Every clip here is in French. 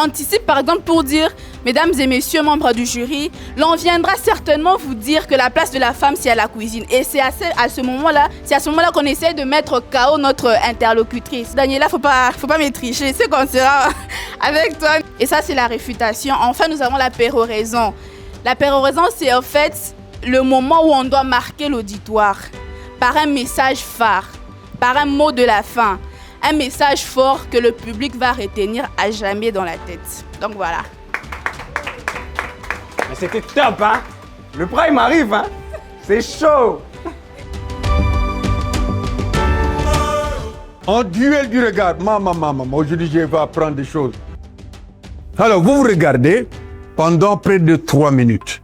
j'anticipe par exemple pour dire, mesdames et messieurs membres du jury, l'on viendra certainement vous dire que la place de la femme c'est à la cuisine. Et c'est à ce moment-là qu'on essaie de mettre KO notre interlocutrice. Daniela, faut pas me tricher, je sais qu'on sera avec toi. Et ça c'est la réfutation. Enfin, nous avons la péroraison. La péroraison, c'est en fait le moment où on doit marquer l'auditoire par un message phare, par un mot de la fin, un message fort que le public va retenir à jamais dans la tête. Donc voilà. Mais c'était top, hein? Le prime arrive, hein? C'est chaud! En duel du regard, maman, aujourd'hui je vais apprendre des choses. Alors, vous regardez pendant près de 3 minutes.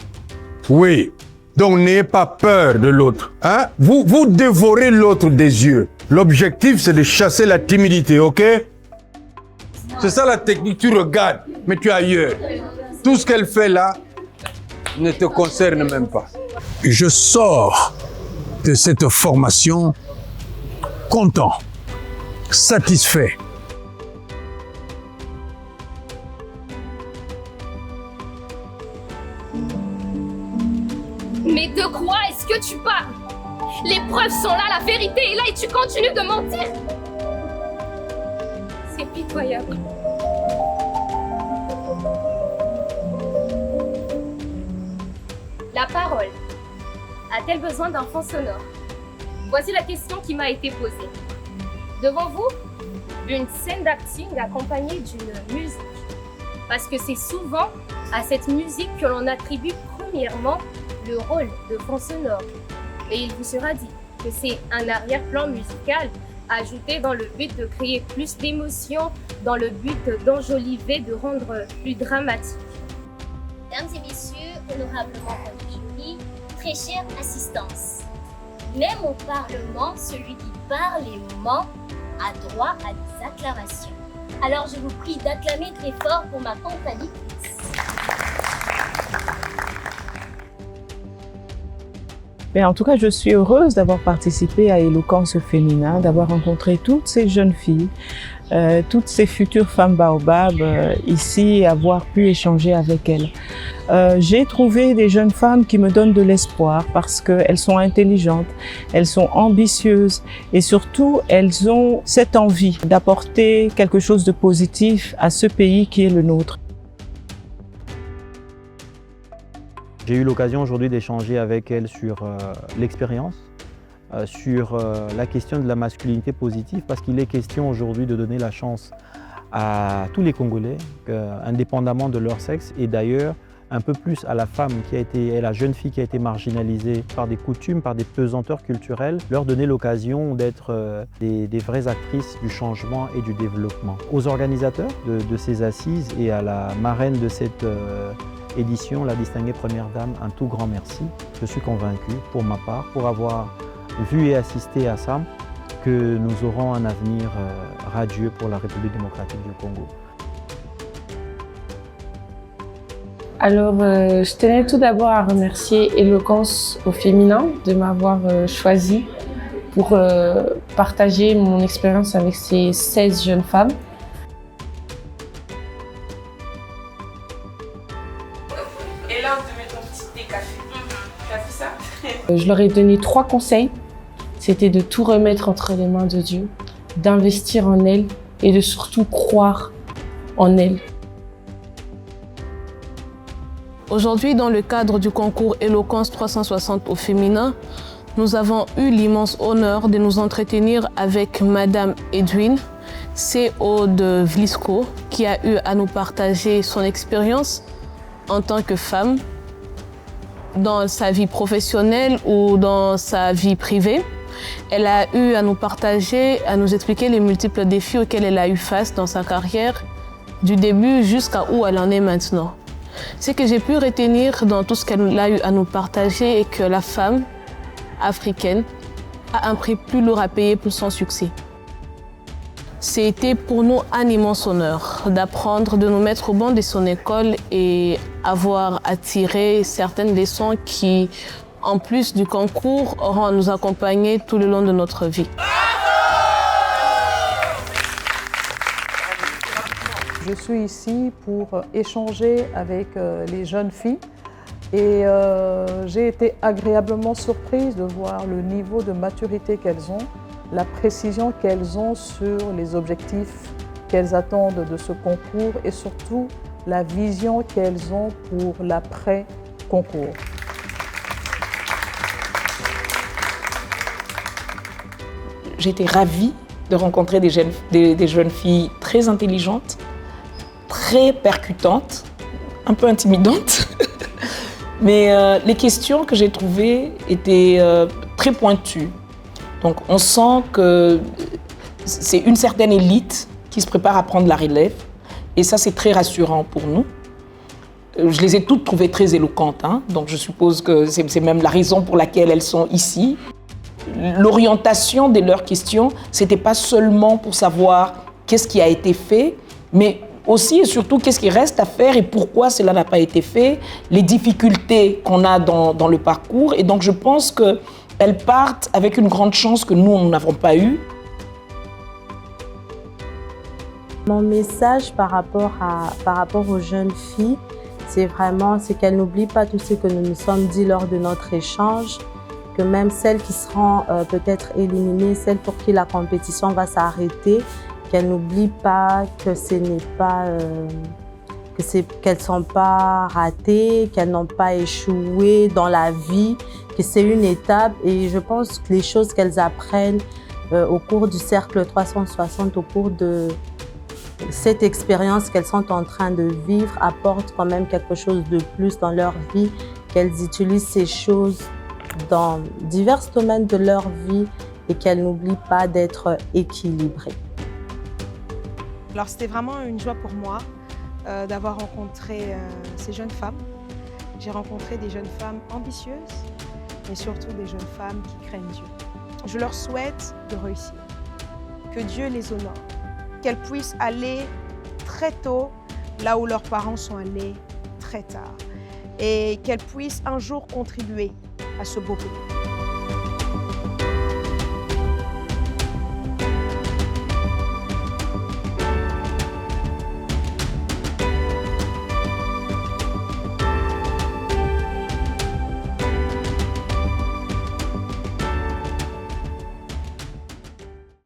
Oui. Donc, n'ayez pas peur de l'autre. Hein? Vous dévorez l'autre des yeux. L'objectif, c'est de chasser la timidité, ok? C'est ça la technique. Tu regardes, mais tu es ailleurs. Tout ce qu'elle fait là ne te concerne même pas. Je sors de cette formation content, satisfait. Mais de quoi est-ce que tu parles? Les preuves sont là, la vérité est là et tu continues de mentir. C'est pitoyable. La parole a-t-elle besoin d'un fond sonore? Voici la question qui m'a été posée. Devant vous, une scène d'acting accompagnée d'une musique. Parce que c'est souvent à cette musique que l'on attribue premièrement le rôle de fond sonore. Et il vous sera dit que c'est un arrière-plan musical ajouté dans le but de créer plus d'émotions, dans le but d'enjoliver, de rendre plus dramatique. Mesdames et messieurs, honorables membres du jury, très chère assistance. Même au Parlement, celui qui parle et ment a droit à des acclamations. Alors je vous prie d'acclamer très fort pour ma compagnie. Mais en tout cas, je suis heureuse d'avoir participé à Éloquence au féminin, d'avoir rencontré toutes ces jeunes filles, toutes ces futures femmes baobab ici et avoir pu échanger avec elles. J'ai trouvé des jeunes femmes qui me donnent de l'espoir parce qu'elles sont intelligentes, elles sont ambitieuses et surtout elles ont cette envie d'apporter quelque chose de positif à ce pays qui est le nôtre. J'ai eu l'occasion aujourd'hui d'échanger avec elle sur l'expérience, sur la question de la masculinité positive, parce qu'il est question aujourd'hui de donner la chance à tous les Congolais, indépendamment de leur sexe, et d'ailleurs un peu plus à la femme qui a été, la jeune fille qui a été marginalisée par des coutumes, par des pesanteurs culturelles, leur donner l'occasion d'être des vraies actrices du changement et du développement. Aux organisateurs de ces assises et à la marraine de cette édition, la distinguée Première Dame, un tout grand merci. Je suis convaincu, pour ma part, pour avoir vu et assisté à ça, que nous aurons un avenir radieux pour la République démocratique du Congo. Alors, je tenais tout d'abord à remercier Éloquence au féminin de m'avoir choisi pour partager mon expérience avec ces 16 jeunes femmes. Et là, on te met ton petit thé café. T'as vu ça? Je leur ai donné 3 conseils. C'était de tout remettre entre les mains de Dieu, d'investir en elles et de surtout croire en elles. Aujourd'hui, dans le cadre du concours Éloquence 360 au féminin, nous avons eu l'immense honneur de nous entretenir avec Madame Edwin, CEO de Vlisco, qui a eu à nous partager son expérience en tant que femme dans sa vie professionnelle ou dans sa vie privée. Elle a eu à nous partager, à nous expliquer les multiples défis auxquels elle a eu face dans sa carrière, du début jusqu'à où elle en est maintenant. Ce que j'ai pu retenir dans tout ce qu'elle a eu à nous partager est que la femme africaine a un prix plus lourd à payer pour son succès. C'était pour nous un immense honneur d'apprendre, de nous mettre au banc de son école et avoir à tirer certaines leçons qui, en plus du concours, auront à nous accompagner tout le long de notre vie. Je suis ici pour échanger avec les jeunes filles et j'ai été agréablement surprise de voir le niveau de maturité qu'elles ont, la précision qu'elles ont sur les objectifs qu'elles attendent de ce concours et surtout la vision qu'elles ont pour l'après-concours. J'étais ravie de rencontrer des jeunes filles très intelligentes, très percutantes, un peu intimidantes. Mais les questions que j'ai trouvées étaient très pointues. Donc on sent que c'est une certaine élite qui se prépare à prendre la relève. Et ça, c'est très rassurant pour nous. Je les ai toutes trouvées très éloquentes, hein, donc je suppose que c'est même la raison pour laquelle elles sont ici. L'orientation de leurs questions, c'était pas seulement pour savoir qu'est-ce qui a été fait, mais aussi et surtout qu'est-ce qui reste à faire et pourquoi cela n'a pas été fait, les difficultés qu'on a dans le parcours. Et donc je pense qu'elles partent avec une grande chance que nous n'avons pas eue. Mon message par rapport aux jeunes filles, c'est qu'elles n'oublient pas tout ce que nous nous sommes dit lors de notre échange, que même celles qui seront peut-être éliminées, celles pour qui la compétition va s'arrêter, qu'elles n'oublient pas que qu'elles ne sont pas ratées, qu'elles n'ont pas échoué dans la vie, que c'est une étape. Et je pense que les choses qu'elles apprennent au cours du Cercle 360, au cours de cette expérience qu'elles sont en train de vivre, apportent quand même quelque chose de plus dans leur vie, qu'elles utilisent ces choses dans divers domaines de leur vie et qu'elles n'oublient pas d'être équilibrées. Alors c'était vraiment une joie pour moi d'avoir rencontré ces jeunes femmes. J'ai rencontré des jeunes femmes ambitieuses, mais surtout des jeunes femmes qui craignent Dieu. Je leur souhaite de réussir, que Dieu les honore, qu'elles puissent aller très tôt là où leurs parents sont allés très tard et qu'elles puissent un jour contribuer à ce beau pays.